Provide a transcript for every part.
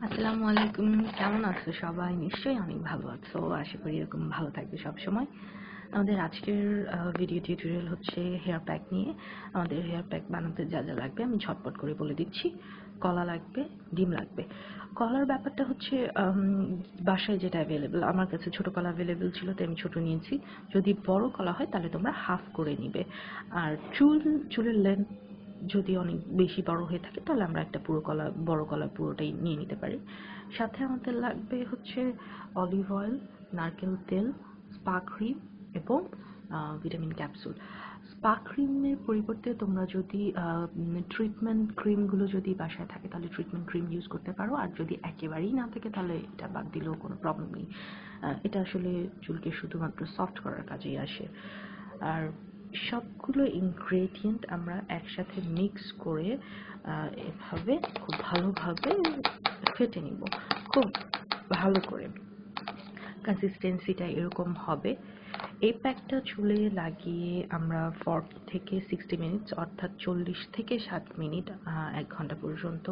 আসসালামু আলাইকুম। কেমন আছো সবাই? নিশ্চয়ই অনেক ভালো আছো। আশা করি এরকম ভালো থাকবে সব সময়। আমাদের আজকের ভিডিও টিউটোরিয়াল হচ্ছে হেয়ার প্যাক নিয়ে। আমাদের হেয়ার প্যাক বানাতে যা যা লাগবে আমি ঝটপট করে বলে দিচ্ছি। কলা লাগবে, ডিম লাগবে। কলার ব্যাপারটা হচ্ছে বাসায় যেটা অ্যাভেলেবল, আমার কাছে ছোট কলা অ্যাভেলেবল ছিল তাই আমি ছোট নিয়েছি। যদি বড় কলা হয় তাহলে তোমরা হাফ করে নিবে। আর চুলের লেন্থ যদি অনেক বেশি বড় হয়ে থাকে তাহলে আমরা একটা বড় কলা পুরোটাই নিয়ে নিতে পারি। সাথে আমাদের লাগবে হচ্ছে অলিভ অয়েল, নারকেল তেল, স্পা ক্রিম এবং ভিটামিন ক্যাপসুল। স্পা ক্রিমের পরিবর্তে তোমরা যদি ট্রিটমেন্ট ক্রিমগুলো যদি বাসায় থাকে তাহলে ট্রিটমেন্ট ক্রিম ইউজ করতে পারো, আর যদি একেবারেই না থাকে তাহলে এটা বাদ দিলেও কোনো প্রবলেম নেই। এটা আসলে চুলকে শুধুমাত্র সফট করার কাজেই আসে। আর সবগুলো ইনগ্রেডিয়েন্ট আমরা একসাথে মিক্স করে এভাবে খুব ভালোভাবে ফেটে নিব, খুব ভালো করে। কনসিস্টেন্সিটা এরকম হবে। এই প্যাকটা চুলে লাগিয়ে আমরা 40 থেকে 60 মিনিটস অর্থাৎ 40 থেকে 60 মিনিট 1 ঘন্টা পর্যন্ত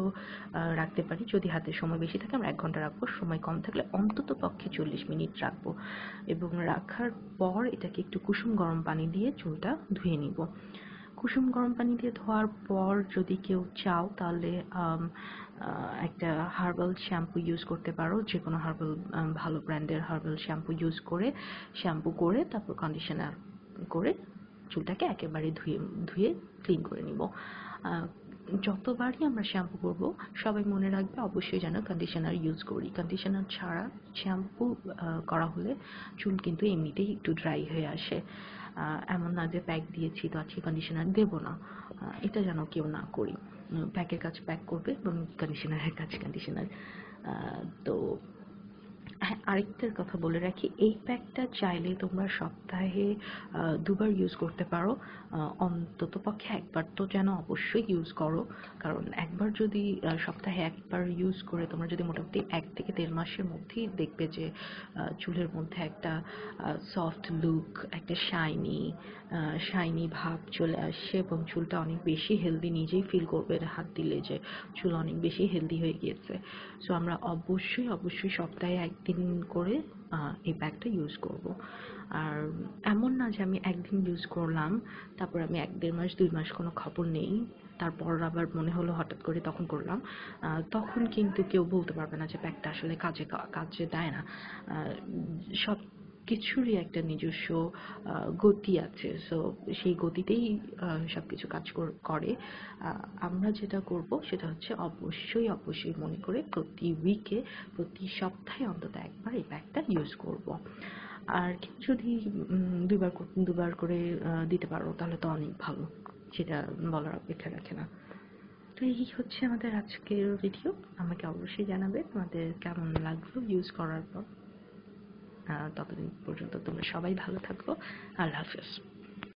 রাখতে পারি। যদি হাতে সময় বেশি থাকে আমরা 1 ঘন্টা রাখবো, সময় কম থাকলে অন্তত পক্ষে 40 মিনিট রাখবো। এবং রাখার পর এটাকে একটু কুসুম গরম পানি দিয়ে চুলটা ধুয়ে নিব। কুসুম গরম পানি দিয়ে ধোয়ার পর যদি কেউ চাও তাহলে একটা হার্বাল শ্যাম্পু ইউজ করতে পারো। যে কোনো হার্বাল ভালো ব্র্যান্ডের হার্বাল শ্যাম্পু করে তারপর কন্ডিশনার করে চুলটাকে একেবারে ধুয়ে ক্লিন করে নিব। যতবারই আমরা শ্যাম্পু করব সবাই মনে রাখবে অবশ্যই যেন কন্ডিশনার ইউজ করি। কন্ডিশনার ছাড়া শ্যাম্পু করা হলে চুল কিন্তু এমনিতেই একটু ড্রাই হয়ে আসে। এমন না যে প্যাক দিয়েছি তো আজকে কন্ডিশনার দেবো না, এটা যেন কেউ না করি। প্যাকের কাজ প্যাক করবে এবং কন্ডিশনারের কাজ কন্ডিশনার। তো হ্যাঁ, আরেকটার কথা বলে রাখি, এই প্যাকটা চাইলে তোমরা সপ্তাহে 2 বার ইউজ করতে পারো। অন্তত পক্ষে 1 বার তো যেন অবশ্যই ইউজ করো, কারণ একবার যদি সপ্তাহে 1 বার ইউজ করে তোমরা যদি মোটামুটি 1 থেকে 1.5 মাসের মধ্যেই দেখবে যে চুলের মধ্যে একটা সফট লুক, একটা শাইনি ভাব চলে আসছে এবং চুলটা অনেক বেশি হেলদি, নিজেই ফিল করবে হাত দিলে যে চুল অনেক বেশি হেলদি হয়ে গিয়েছে। সো আমরা অবশ্যই সপ্তাহে 1 দিন করে এই প্যাকটা ইউজ করব। আর এমন না যে আমি একদিন ইউজ করলাম তারপর আমি 1-1.5 মাস 2 মাস কোনো খবর নেই, তারপর আবার মনে হলো হঠাৎ করে তখন করলাম। তখন কিন্তু কেউ বলতে পারবে না যে প্যাকটা আসলে কাজে দেয় না। সব কিছুরই একটা নিজস্ব গতি আছে। সো সেই গতিতেই সবকিছু কাজ করে। আমরা যেটা করব সেটা হচ্ছে অবশ্যই মনে করে প্রতি সপ্তাহে অন্তত 1 বার এই প্যাকটা ইউজ করব। আর কেউ যদি 2 বার করে দিতে পারো তাহলে তো অনেক ভালো, সেটা বলার অপেক্ষা রাখে না। তো এই হচ্ছে আমাদের আজকের ভিডিও। আমাকে অবশ্যই জানাবে তোমাদের কেমন লাগলো ইউজ করার পর। ততদিন পর্যন্ত তোমরা সবাই ভালো থাকো। আল্লাহ হাফেজ।